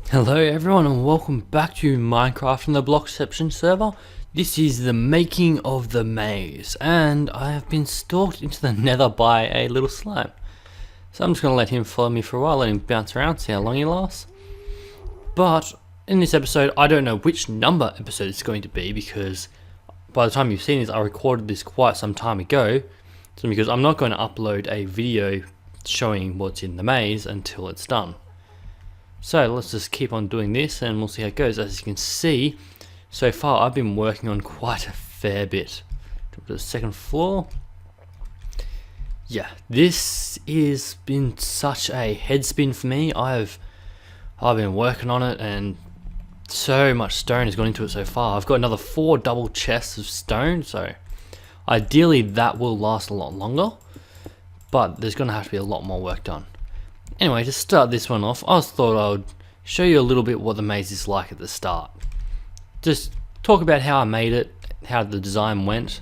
Hello everyone and welcome back to Minecraft on the Blockception server. This is the making of the maze and I have been stalked into the nether by a little slime. So I'm just going to let him follow me for a while, let him bounce around, see how long he lasts. But in this episode I don't know which number episode it's going to be because by the time you've seen this I recorded this quite some time ago. So because I'm not going to upload a video showing what's in the maze until it's done. So let's just keep on doing this and we'll see how it goes. As you can see, so far I've been working on quite a fair bit. Jump to the second floor. Yeah, this has been such a head spin for me. I've been working on it and so much stone has gone into it so far. I've got another 4 double chests of stone, so ideally that will last a lot longer, but there's going to have to be a lot more work done. Anyway, to start this one off, I thought I would show you a little bit what the maze is like at the start. Just talk about how I made it, how the design went.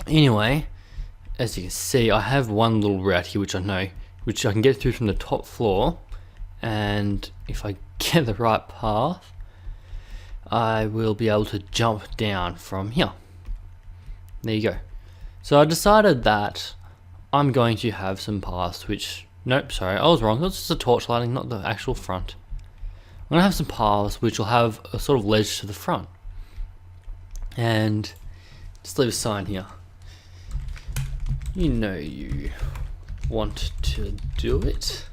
Anyway, as you can see, I have one little route here which I can get through from the top floor, and if I get the right path, I will be able to jump down from here. There you go. So I decided that I'm going to have some paths which... Nope, sorry, I was wrong. That's just a torch lighting, not the actual front. I'm going to have some paths which will have a sort of ledge to the front. And just leave a sign here. You know you want to do it.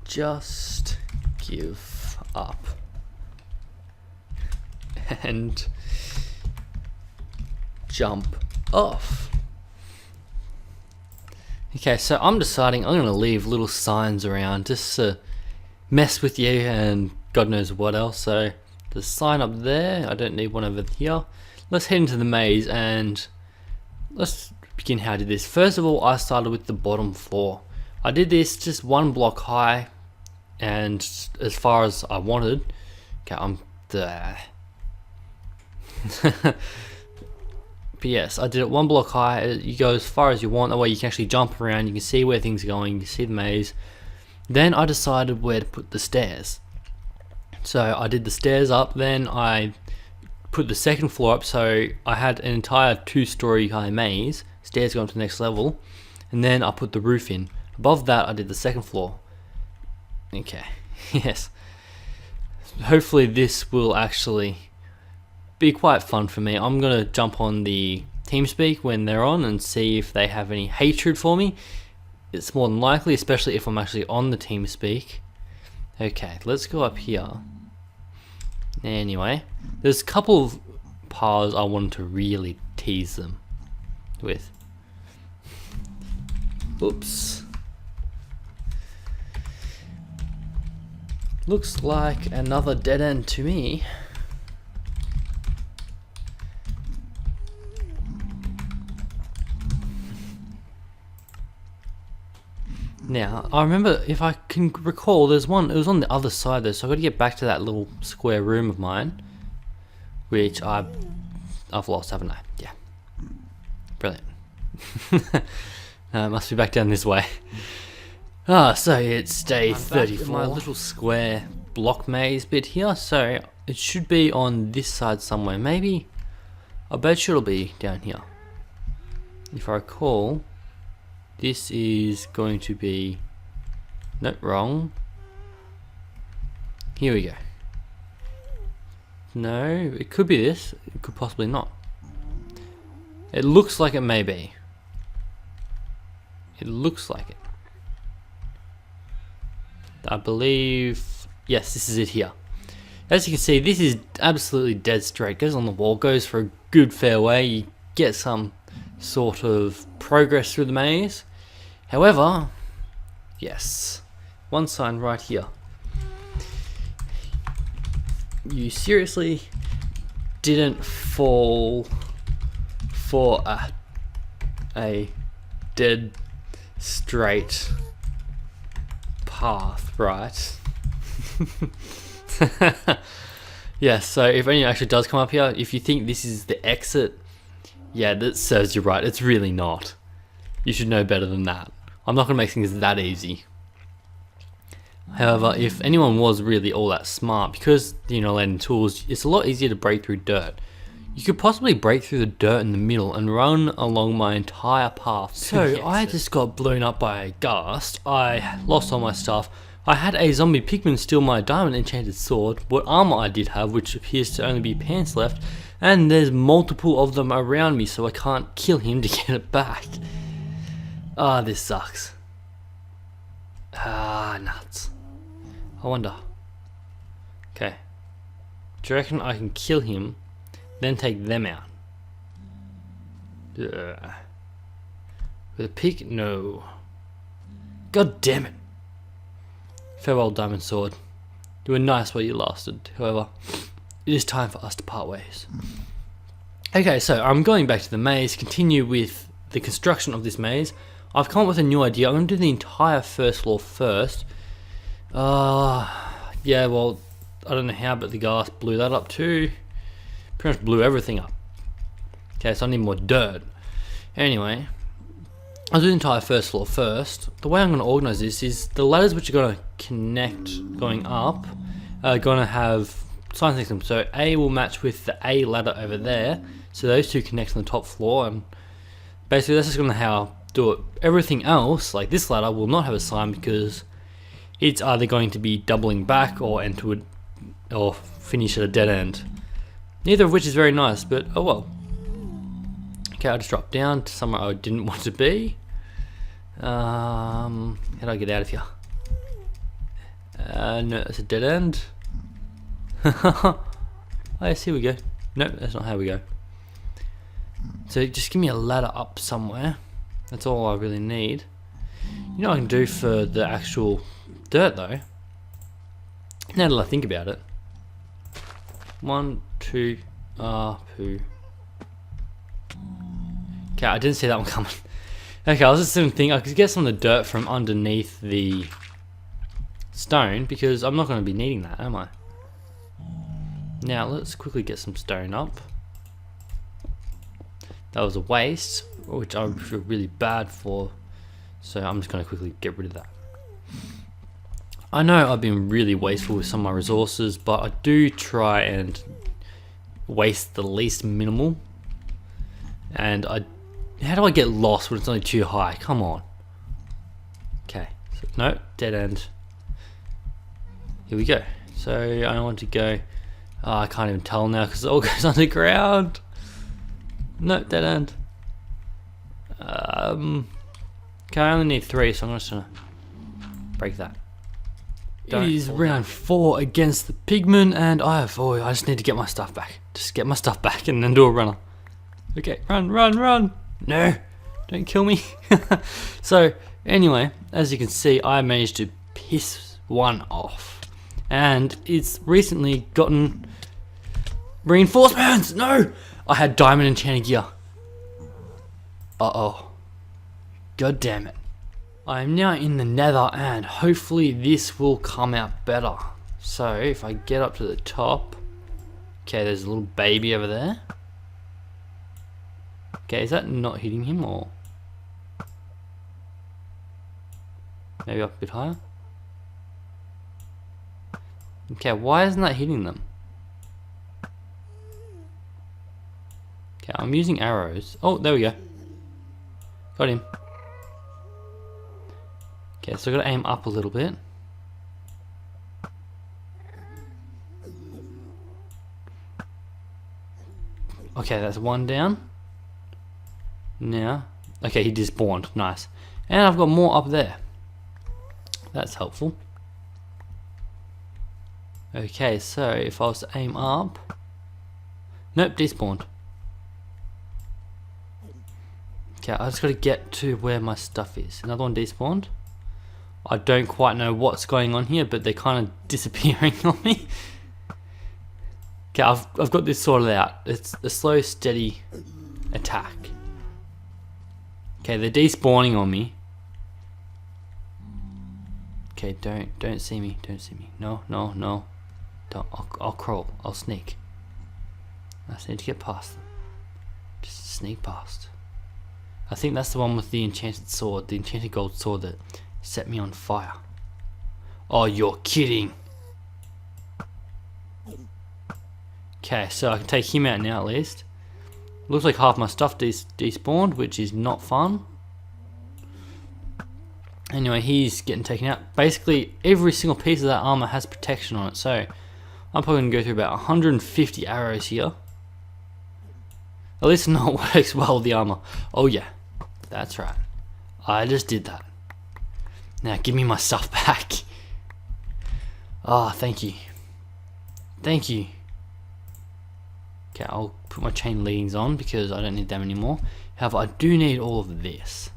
Just give up. And jump off. Okay, so I'm deciding I'm going to leave little signs around just to mess with you and God knows what else. So the sign up there, I don't need one over here. Let's head into the maze and let's begin how I did this. First of all, I started with the bottom floor. I did this just 1 block high and as far as I wanted. Okay, I'm there. But yes, I did it 1 block high. You go as far as you want, that way you can actually jump around, you can see where things are going, you can see the maze. Then I decided where to put the stairs. So I did the stairs up, then I put the second floor up, so I had an entire 2-story high maze, stairs going to the next level, and then I put the roof in. Above that I did the second floor. Okay, yes. Hopefully this will actually be quite fun for me. I'm gonna jump on the TeamSpeak when they're on and see if they have any hatred for me. It's more than likely, especially if I'm actually on the TeamSpeak. Okay, let's go up here. Anyway, there's a couple of paths I wanted to really tease them with. Oops. Looks like another dead end to me. Now, I remember, if I can recall, there's one, it was on the other side though, so I've got to get back to that little square room of mine, which I've lost, haven't I? Yeah. Brilliant. It must be back down this way. So it's day 34. My little square block maze bit here, so it should be on this side somewhere, maybe. I bet you it'll be down here. If I recall, this is going to be... Nope, wrong. Here we go. No, it could be this. It could possibly not. It looks like it may be. It looks like it. I believe... Yes, this is it here. As you can see, this is absolutely dead straight. Goes on the wall, goes for a good fair way. You get some sort of progress through the maze. However, yes, one sign right here. You seriously didn't fall for a dead straight path, right? Yes, so if anyone actually does come up here, if you think this is the exit, yeah, that serves you right. It's really not. You should know better than that. I'm not going to make things that easy. However, if anyone was really all that smart, because lead tools, it's a lot easier to break through dirt. You could possibly break through the dirt in the middle and run along my entire path. So I just got blown up by a ghast. I lost all my stuff. I had a zombie pigman steal my diamond enchanted sword, what armor I did have, which appears to only be pants left, and there's multiple of them around me, so I can't kill him to get it back. Ah, this sucks. Ah, nuts. I wonder. Okay. Do you reckon I can kill him, then take them out? With a pick? No. God damn it. Farewell, diamond sword. You were nice while you lasted. However, it is time for us to part ways. Okay, so I'm going back to the maze, continue with the construction of this maze. I've come up with a new idea. I'm going to do the entire first floor first. Yeah, well, I don't know how, but the gas blew that up too. Pretty much blew everything up. Okay, so I need more dirt. Anyway, I'll do the entire first floor first. The way I'm going to organize this is the ladders which are going to connect going up are going to have signs next to them. So A will match with the A ladder over there. So those two connect on the top floor, and basically that's just going to how do it. Everything else, like this ladder, will not have a sign because it's either going to be doubling back or enter it, or finish at a dead end. Neither of which is very nice, but oh well. Okay, I just dropped down to somewhere I didn't want to be. How do I get out of here? No, it's a dead end. Oh yes, here we go. Nope, that's not how we go. So just give me a ladder up somewhere. That's all I really need. You know what I can do for the actual dirt though? Now that I think about it. 1, 2, poo. Okay, I didn't see that one coming. Okay, I was just thinking I could get some of the dirt from underneath the stone because I'm not going to be needing that, am I? Now let's quickly get some stone up. That was a waste, which I feel really bad for, so I'm just going to quickly get rid of that. I know I've been really wasteful with some of my resources, but I do try and waste the least minimal. And how do I get lost when it's only too high? Come on. Okay, so, no, dead end. Here we go. So I want to go, I can't even tell now because it all goes underground. No, dead end. Okay, I only need 3, so I'm just gonna break that. It is round 4 against the pigman, and I just need to get my stuff back. Just get my stuff back and then do a runner. Okay, run, run, run! No, don't kill me. So, anyway, as you can see, I managed to piss one off. And it's recently gotten reinforcements! No! I had diamond enchanted gear. Uh-oh. God damn it. I am now in the nether and hopefully this will come out better. So if I get up to the top. Okay, there's a little baby over there. Okay, is that not hitting him or? Maybe up a bit higher? Okay, why isn't that hitting them? Okay, I'm using arrows. Oh, there we go. Got him. Okay, so I gotta aim up a little bit. Okay, that's one down. Now, okay, he despawned. Nice. And I've got more up there. That's helpful. Okay, so if I was to aim up. Nope, despawned. Okay, I just gotta get to where my stuff is. Another one despawned. I don't quite know what's going on here, but they're kind of disappearing on me. Okay, I've got this sorted out. It's a slow, steady attack. Okay, they're despawning on me. Okay, don't see me, don't see me. No, no, no. Don't. I'll crawl. I'll sneak. I just need to get past them. Just sneak past. I think that's the one with the enchanted sword, the enchanted gold sword that set me on fire. Oh, you're kidding. Okay, so I can take him out now at least. Looks like half my stuff despawned, which is not fun. Anyway, he's getting taken out. Basically, every single piece of that armor has protection on it, so I'm probably going to go through about 150 arrows here. At least it not works well with the armor. Oh yeah, that's right. I just did that. Now give me my stuff back. Ah, thank you. Thank you. Okay, I'll put my chain leadings on because I don't need them anymore. However, I do need all of this.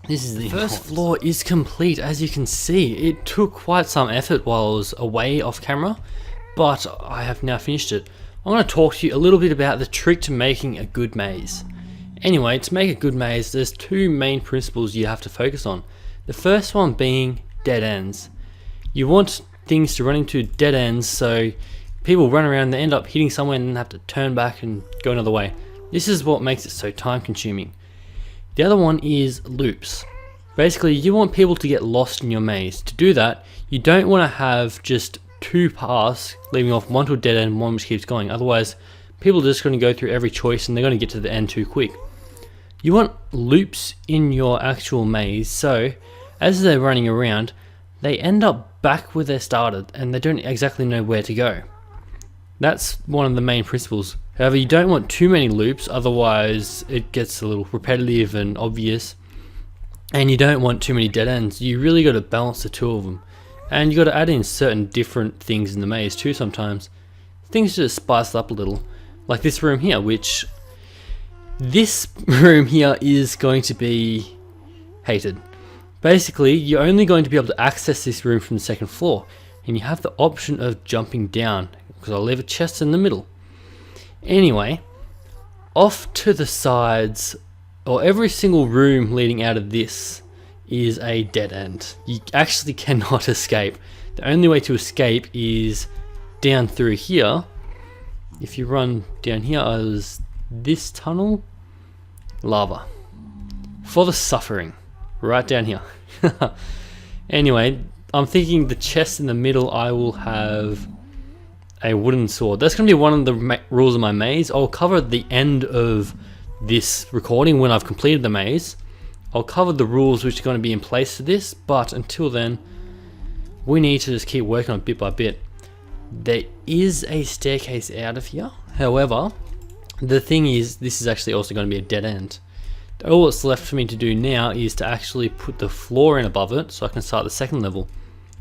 This is the first floor is complete, as you can see. It took quite some effort while I was away off camera, but I have now finished it. I'm going to talk to you a little bit about the trick to making a good maze. Anyway, to make a good maze, there's two main principles you have to focus on. The first one being dead ends. You want things to run into dead ends, so people run around, they end up hitting somewhere and then have to turn back and go another way. This is what makes it so time consuming. The other one is loops. Basically, you want people to get lost in your maze. To do that, you don't want to have just two paths leaving off, one to a dead end, one which keeps going. Otherwise, people are just going to go through every choice and they're going to get to the end too quick. You want loops in your actual maze, so as they're running around, they end up back where they started and they don't exactly know where to go. That's one of the main principles. However, you don't want too many loops, otherwise it gets a little repetitive and obvious. And you don't want too many dead ends. You really got to balance the two of them. And you got to add in certain different things in the maze too sometimes. Things to spice it up a little. Like this room here, which... this room here is going to be hated. Basically, you're only going to be able to access this room from the second floor. And you have the option of jumping down, because I'll leave a chest in the middle. Anyway, off to the sides, or every single room leading out of this is a dead end. You actually cannot escape. The only way to escape is down through here. If you run down here, is this tunnel, lava. For the suffering, right down here. Anyway, I'm thinking the chest in the middle, I will have a wooden sword. That's going to be one of the rules of my maze. I'll cover the end of this recording when I've completed the maze. I'll cover the rules which are going to be in place for this, but until then, we need to just keep working on it bit by bit. There is a staircase out of here. However, the thing is, this is actually also going to be a dead end. All that's left for me to do now is to actually put the floor in above it so I can start the second level.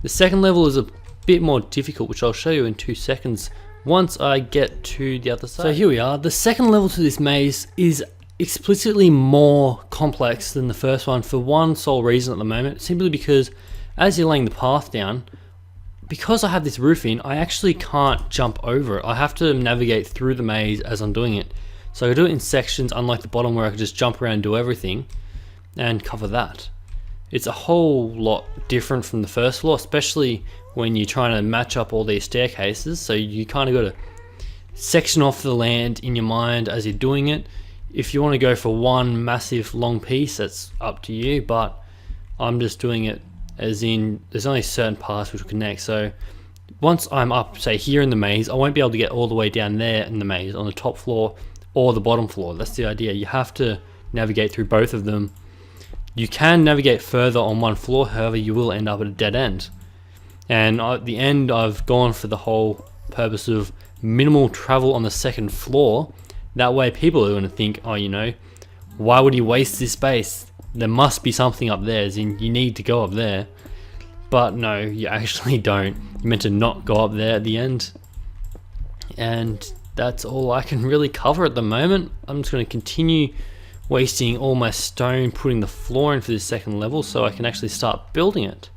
The second level is a bit more difficult, which I'll show you in 2 seconds once I get to the other side. So here we are. The second level to this maze is explicitly more complex than the first one for one sole reason at the moment, simply because as you're laying the path down, because I have this roof in, I actually can't jump over it. I have to navigate through the maze as I'm doing it. So I do it in sections, unlike the bottom where I can just jump around and do everything and cover that. It's a whole lot different from the first floor, especially when you're trying to match up all these staircases. So you kind of got to section off the land in your mind as you're doing it. If you want to go for one massive long piece, that's up to you, but I'm just doing it as in there's only certain parts which will connect. So once I'm up, say here in the maze, I won't be able to get all the way down there in the maze on the top floor or the bottom floor. That's the idea. You have to navigate through both of them. You can navigate further on one floor, however you will end up at a dead end. And at the end, I've gone for the whole purpose of minimal travel on the second floor. That way people are going to think, oh, you know, why would you waste this space? There must be something up there, as in you need to go up there. But no, you actually don't. You're meant to not go up there at the end. And that's all I can really cover at the moment. I'm just going to continue wasting all my stone putting the floor in for this second level so I can actually start building it.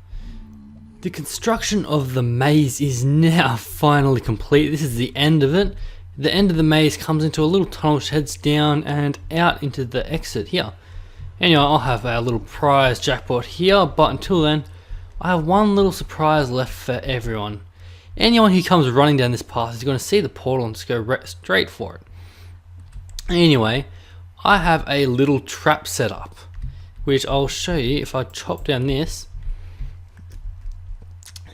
The construction of the maze is now finally complete. This is the end of it. The end of the maze comes into a little tunnel which heads down and out into the exit here. Anyway, I'll have a little prize jackpot here, but until then, I have one little surprise left for everyone. Anyone who comes running down this path is going to see the portal and just go straight for it. Anyway, I have a little trap set up, which I'll show you if I chop down this.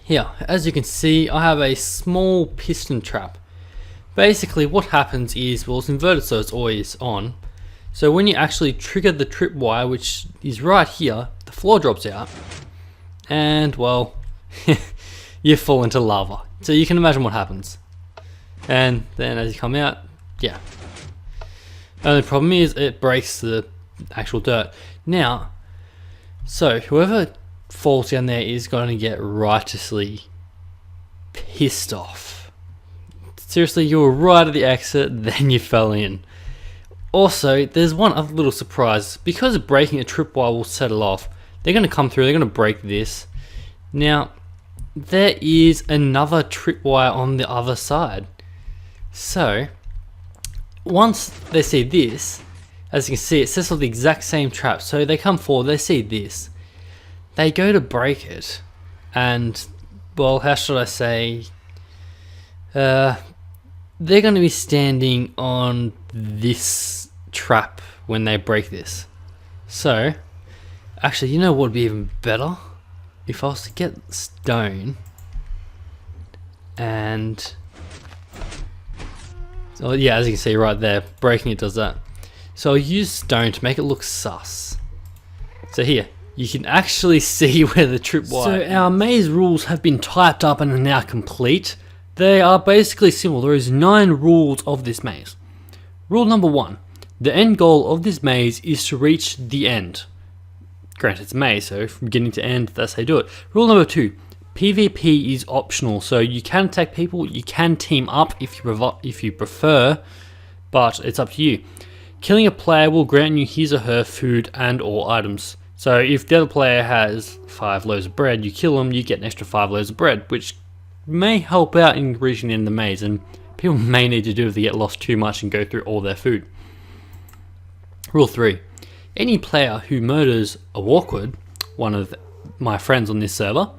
Here, as you can see, I have a small piston trap. Basically what happens is, well, it's inverted so it's always on. So when you actually trigger the tripwire, which is right here, the floor drops out. And, well, you fall into lava. So you can imagine what happens. And then as you come out, yeah. Only problem is it breaks the actual dirt. Now, so whoever falls down there is going to get righteously pissed off. Seriously, you were right at the exit, then you fell in. Also, there's one other little surprise. Because breaking a tripwire will set it off, they're going to come through, they're going to break this. Now, there is another tripwire on the other side. So, once they see this, as you can see, it sets off the exact same trap. So they come forward, they see this. They go to break it. And, well, how should I say? They're going to be standing on this trap when they break this. So, actually, you know what would be even better? If I was to get stone and, oh yeah, as you can see right there, breaking it does that. So I'll use stone to make it look sus. So here, you can actually see where the tripwire. So our maze rules have been typed up and are now complete. They are basically simple. There is 9 rules of this maze. Rule number 1. The end goal of this maze is to reach the end. Granted, it's a maze, so from beginning to end, that's how you do it. Rule number 2. PvP is optional, so you can attack people, you can team up if you prefer, but it's up to you. Killing a player will grant you his or her food and or items. So if the other player has 5 loaves of bread, you kill them, you get an extra 5 loaves of bread, which may help out in reaching the end of the maze, and people may need to do if they get lost too much and go through all their food. Rule 3. Any player who murders a Walkwood, one of my friends on this server,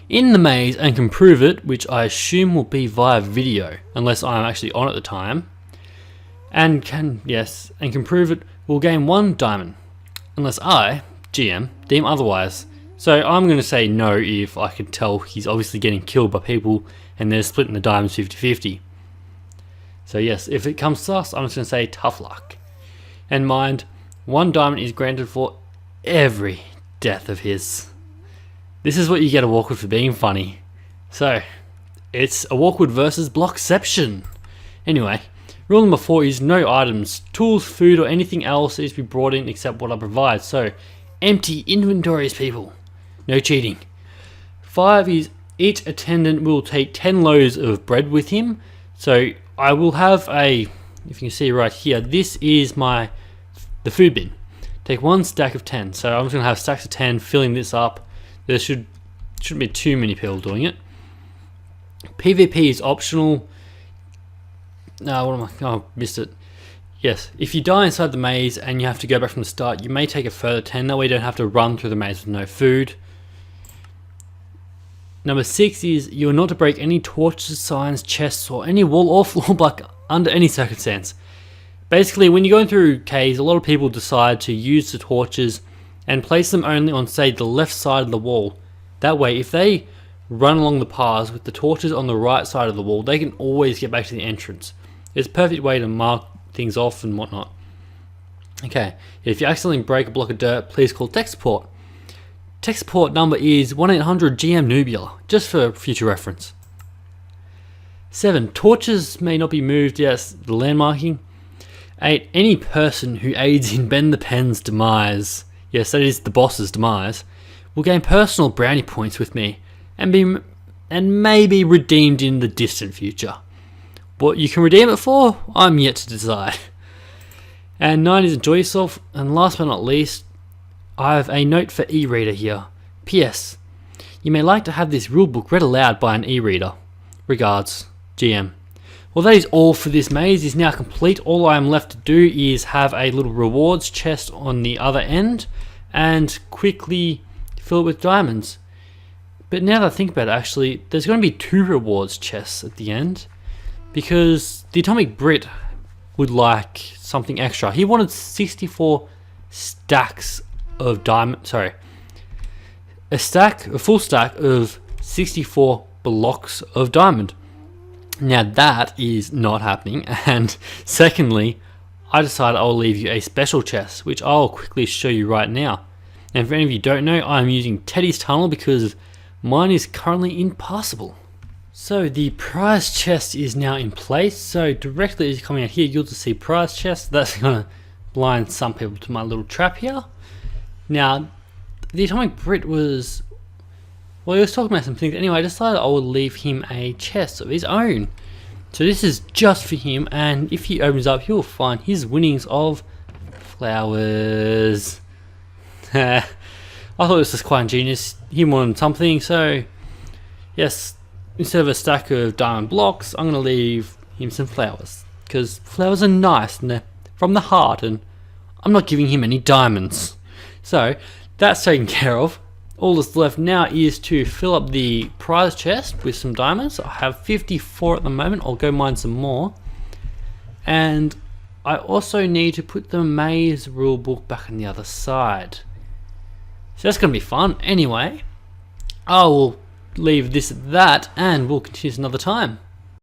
in the maze and can prove it, which I assume will be via video, unless I'm actually on at the time, and can prove it, will gain 1 diamond, unless I, GM, deem otherwise. So I'm going to say no if I can tell he's obviously getting killed by people and they're splitting the diamonds 50-50. So yes, if it comes to us, I'm just going to say tough luck. And mind, 1 diamond is granted for every death of his. This is what you get a Walkwood for being funny. So, it's a Walkwood versus Blockception. Anyway, rule number 4 is no items, tools, food or anything else is to be brought in except what I provide. So, empty inventories, people. No cheating. 5 is each attendant will take 10 loaves of bread with him. So, I will have a, if you can see right here, this is the food bin. Take 1 stack of 10. So I'm just going to have stacks of 10 filling this up. There shouldn't be too many people doing it. PvP is optional. No, what am I? Oh, missed it. Yes, if you die inside the maze and you have to go back from the start, you may take a further 10. That way you don't have to run through the maze with no food. Number 6 is you are not to break any torches, signs, chests, or any wall or floor block under any circumstance. Basically, when you're going through caves, a lot of people decide to use the torches and place them only on, say, the left side of the wall. That way, if they run along the paths with the torches on the right side of the wall, they can always get back to the entrance. It's a perfect way to mark things off and whatnot. Okay, if you accidentally break a block of dirt, please call tech support. Tech support number is 1-800-GM-Nubula, just for future reference. 7. Torches may not be moved, yes, the landmarking. 8. Any person who aids in Ben the Pen's demise, yes, that is the boss's demise, will gain personal brownie points with me and may be redeemed in the distant future. What you can redeem it for, I'm yet to decide. And 9 is enjoy yourself. And last but not least, I have a note for e-reader here. P.S. You may like to have this rulebook read aloud by an e-reader. Regards, GM. Well, that is all for this maze. It's now complete. All I am left to do is have a little rewards chest on the other end and quickly fill it with diamonds. But now that I think about it, actually, there's going to be 2 rewards chests at the end because the Atomic Brit would like something extra. He wanted 64 stacks of diamond, a full stack of 64 blocks of diamond. Now that is not happening, and secondly, I decided I'll leave you a special chest, which I'll quickly show you right now. And for any of you who don't know, I'm using Teddy's tunnel because mine is currently impassable. So the prize chest is now in place, so directly as you're coming out here, you'll just see prize chest. That's going to blind some people to my little trap here. Now, the atomic Brit was, well, he was talking about some things. Anyway, I decided I would leave him a chest of his own. So this is just for him, and if he opens up, he'll find his winnings of flowers. I thought this was quite ingenious. He wanted something, so yes, instead of a stack of diamond blocks, I'm going to leave him some flowers. Because flowers are nice, and they're from the heart, and I'm not giving him any diamonds. So, that's taken care of. All that's left now is to fill up the prize chest with some diamonds. I have 54 at the moment. I'll go mine some more. And I also need to put the maze rulebook back on the other side. So that's going to be fun. Anyway, I will leave this at that and we'll continue another time.